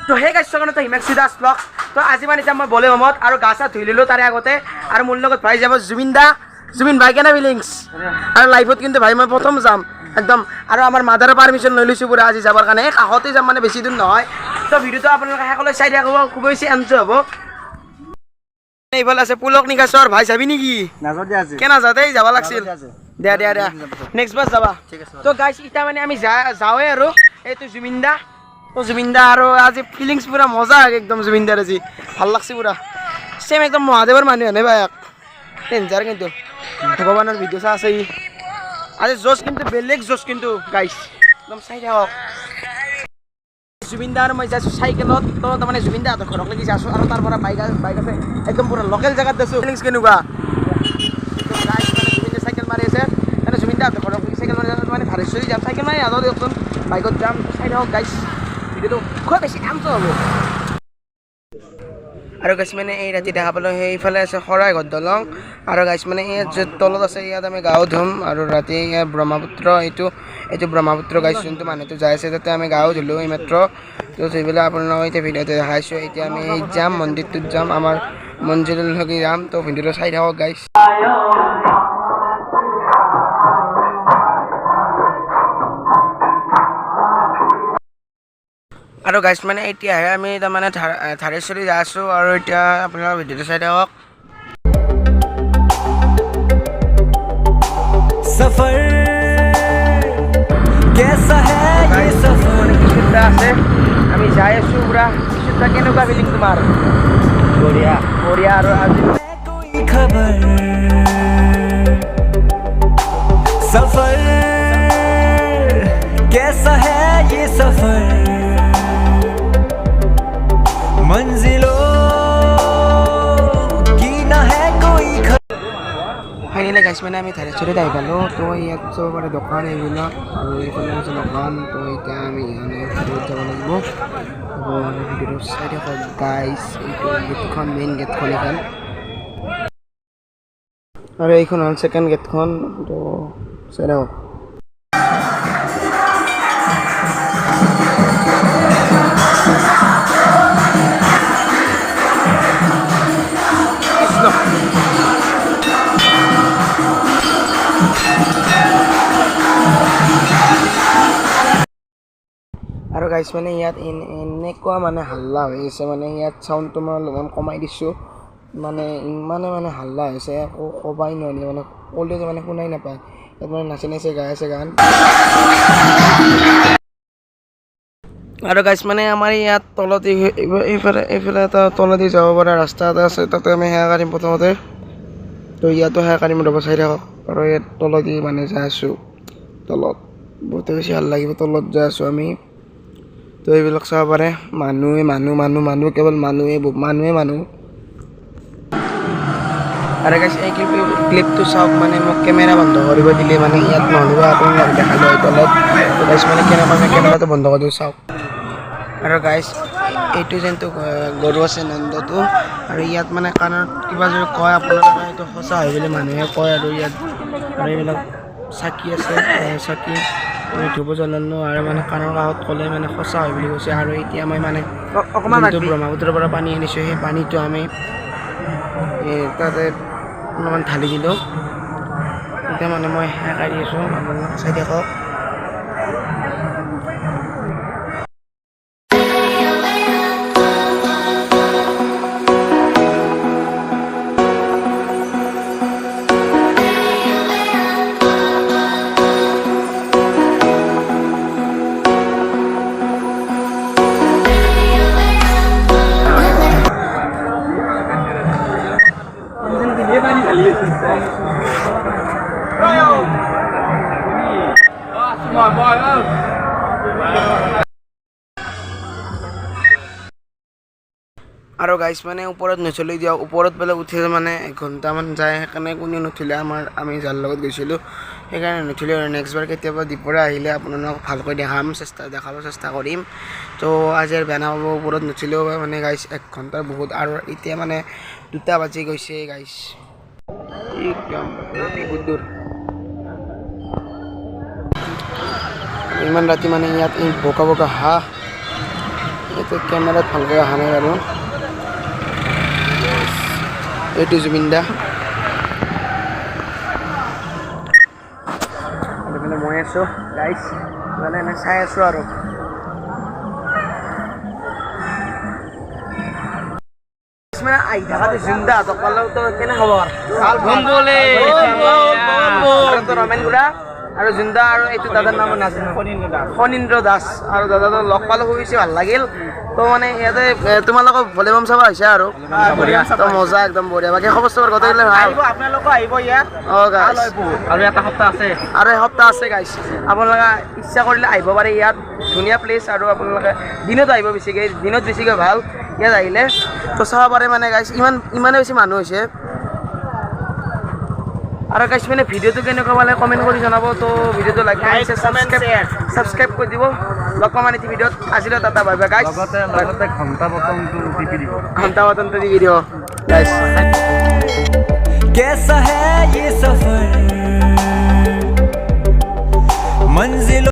তো সেই কাৰ্যকৰণত হিমাংশু দাস ব্লগ। তো আজি মানে এতিয়া মই বলে মমত আৰু গা চা ধুই ল'লোঁ তাৰে আগতে, আৰু মোৰ লগত ভাই যাব জুবিন দা। জুবিন ভাই কেনে ফিলিংছ? আৰু লাইফত কিন্তু ভাই মই প্ৰথম যাম একদম, আৰু আমাৰ মাদাৰৰ পাৰ্মিশ্যন লৈ লৈছোঁ পুৰা আজি যাবৰ কাৰণে। এই কাষতে যাম মানে, বেছি দূৰ নহয়। তো ভিডিঅ'টো আপোনালোকে শেষলৈ চাই থাকিব, খুব বেছি এনজয় হ'ব। এইফালে আছে পুলক নিকাছৰ ভাই, যাবি নেকি? কেনে নাযাওঁ দেই, যাব লাগিছিল। দিয়া নেক্সট বাৰ যাবা। তো গাইছ এতিয়া মানে আমি যাওঁৱে আৰু এইটো জুবিন দা। তো জুবিন দা আৰু আজি ফিলিংছ পুৰা মজা একদম। জুবিন দাৰ আজি ভাল লাগছে পুৰা, চেম একদম মহাদেৱৰ মানুহ হেনে বাই ডেঞ্জাৰ। কিন্তু ভগৱানৰ ভিডিঅ' চা আছে আজি জোচ, কিন্তু বেলেগ জোচ কিন্তু গাইছ একদম চাই থাকক। জুবিন দা আৰু মই যাইছোঁ চাইকেলত। তো তাৰমানে জুবিন দাহঁতৰ ঘৰক লাগি যাইছোঁ, আৰু তাৰ পৰা বাইক আছে একদম পুৰা লোকেল জেগাত যাইছোঁ। ফিলিংছ কেনেকুৱা? জুবিন দা চাইকেল মাৰি আছে, মানে জুবিন দাহঁতৰ ঘৰক লাগি চাইকেল মাৰি মানে ভাৰেশ্বৰী যাম, চাইকেল মাৰি নাযাওঁ দিয়কচোন, বাইকত যাম। চাই থাকক গাইছ, ভিডিঅ'টো খুব বেছি এনজয় হ'ব। আৰু গাইছ মানে এই ৰাতি দেখা পালোঁ সেইফালে আছে শৰাইঘাট দলং, আৰু গাইছ মানে এই য'ত তলত আছে ইয়াত আমি গাও ধুম, আৰু ৰাতি ইয়াত ব্ৰহ্মপুত্ৰ, এইটো ব্ৰহ্মপুত্ৰ গাইছ যোনটো মানুহটো যাই আছে তাতে আমি গাও ধুলোঁ এইমাত্ৰ। তো সেইবিলাক আপোনালোকক এতিয়া ভিডিঅ'তে দেখাইছোঁ। এতিয়া আমি যাম মন্দিৰটোত যাম, আমাৰ মন্দিৰলৈকে যাম। তো ভিডিঅ'টো চাই থাকক গাইছ। আৰু গাইছ মানে এতিয়াহে আমি তাৰমানে ধাৰেশ্বৰী যাই আছোঁ, আৰু এতিয়া আপোনালোকৰ ভিডিঅ'টো চাই থাকক। सफर कैसा है ये सफर বিশুদ্ধা আছে, আমি যাই আছোঁ পুৰা। বিশুদ্ধা কেনেকুৱা ফিলিং তোমাৰ? বঢ়িয়া আৰু আজি कोई खबर सफर कैसा है ये सफर मंजिलों की ना है कोई ফাইনেলি গাইছ মানে আমি ধাৰেশ্বৰীত আহি পালোঁ। তো ইয়াত চব পাৰে দোকান এইবিলাক, আৰু এইফালে আছে দোকান। তো এতিয়া আমি ভিতৰত যাব লাগিব। ভিডিঅ'টো চাই থাকক গাইছ। এইটো গেটখন, মেইন গেটখন এইখন, আৰু এইখন হ'ল ছেকেণ্ড গেটখন। তো চাই থাকক। আৰু গাইছ মানে ইয়াত এনেকুৱা মানে হাল্লা হৈ আছে, মানে ইয়াত চাউণ্ডটো মই অলপমান কমাই দিছোঁ। মানে ইমানে মানে হাল্লা হৈছে, একো ক'বাই নোৱাৰি, মানে ক'লেও মানে শুনাই নাপায়। ইয়াত মানে নাচি গাই আছে গান। আৰু গাইছ মানে আমাৰ ইয়াত তলতে এইফালে এটা তলেদি যাব পৰা ৰাস্তা এটা আছে, তাতে আমি সেৱা কাঢ়িম প্ৰথমতে। তো ইয়াতো সেৱা কাঢ়িম, ৰ'ব চাই থাকক। আৰু ইয়াত তলেদি মানে যাই আছোঁ, তলত বহুতে বেছি ভাল লাগিব। তলত যাই আছোঁ আমি। তো এইবিলাক চাব পাৰে, মানুহ কেৱল মানুহ। আৰু গাইছ এই ক্লিপটো চাওক, মানে মোক কেমেৰা বন্ধ কৰিব দিলে, মানে ইয়াত নহ'লেও আপোনালোকক দেখালোঁ হয় তলত। তো গাইছ মানে কেনেকুৱা কেমেৰাটো বন্ধ কৰি দিওঁ চাওক। আৰু গাইছ এইটো যোনটো গৰু আছে নন্দটো, আৰু ইয়াত মানে কাণত কিবা যদি কয় আপোনালোকে এইটো সঁচা হয় বুলি মানুহে কয়। আৰু ইয়াত আৰু এইবিলাক চাকি আছে, চাকি ধুব জ্বলালোঁ, আৰু মানে কাণৰ কাষত ক'লে মানে সঁচা হয় বুলি কৈছে। আৰু এতিয়া মই মানে যোনটো ব্ৰহ্মপুত্ৰৰ পৰা পানী আনিছোঁ, সেই পানীটো আমি তাতে অলপমান ঢালি দিলোঁ। এতিয়া মানে মই সেৱা কাঢ়ি আছোঁ, আপোনালোকে চাই থাকক। আৰু গাইছ মানে ওপৰত নচলি দিয়ক, ওপৰত বোলে উঠিলে মানে এঘণ্টামান যায়, সেইকাৰণে কোনেও নুঠিলে। আমি যাৰ লগত গৈছিলোঁ সেইকাৰণে নুঠিলে। আৰু নেক্সটবাৰ কেতিয়াবা দীপৰা আহিলে আপোনালোকক ভালকৈ দেখাব চেষ্টা কৰিম। তো আজি আৰু বেয়া নাপাব, ওপৰত নুঠিলেও মানে গাইছ 1 ঘণ্টাৰ বহুত। আৰু এতিয়া মানে 2টা বাজি গৈছে গাইছ, একদম বহুত দূৰ। ইমান ৰাতি মানে ইয়াত বগা হাঁহ এইটো কেমেৰাত ভালকৈ অহা নাই বাৰু এইটো জুবিন দা মানে মই আছোঁ গাইছ মানে এনে চাই আছোঁ আৰু মানে আহি থাকাটো জিন্দা তকালেওতো কেনে খবৰ ভাল ৰমেন গুড়া আৰু জিন্দা আৰু এইটো দাদাৰ নাম নাজানো ফণীন্দ্ৰ দাস আৰু দাদাটো লগ পালোঁ খুবেই ভাল লাগিল তো মানে ইয়াতে তোমালোকক ভলিবম চাব আহিছে আৰু তো মজা একদম বঢ়িয়া বাকী খবৰ চবৰ গোটেইগিলা ভাল আপোনালোকো আহিব ইয়াত অঁ গাইছ আৰু এটা সপ্তাহ আছে আৰু এসপ্তাহ আছে গাইছ আপোনালোকে ইচ্ছা কৰিলে আহিব পাৰে ইয়াত ধুনীয়া প্লেচ আৰু আপোনালোকে দিনত আহিব বেছিকৈ ভাল ইয়াত আহিলে তো চাব পাৰে মানে গাইছ ইমানে বেছি মানুহ হৈছে আৰু গাইছ মানে ভিডিঅ'টো কেনেকুৱা পালে কমেণ্ট কৰি জনাব তো ভিডিঅ'টো লাইক ছাবস্ক্ৰাইব কৰি দিব লগ পাম মানে ভিডিঅ'ত আজিলৈ টাটা বাই বাই গাইছ লগতে ঘণ্টা বটনটো টিপি দিব ঘণ্টা বটনটো টিপি দিব গাইছ कैसा है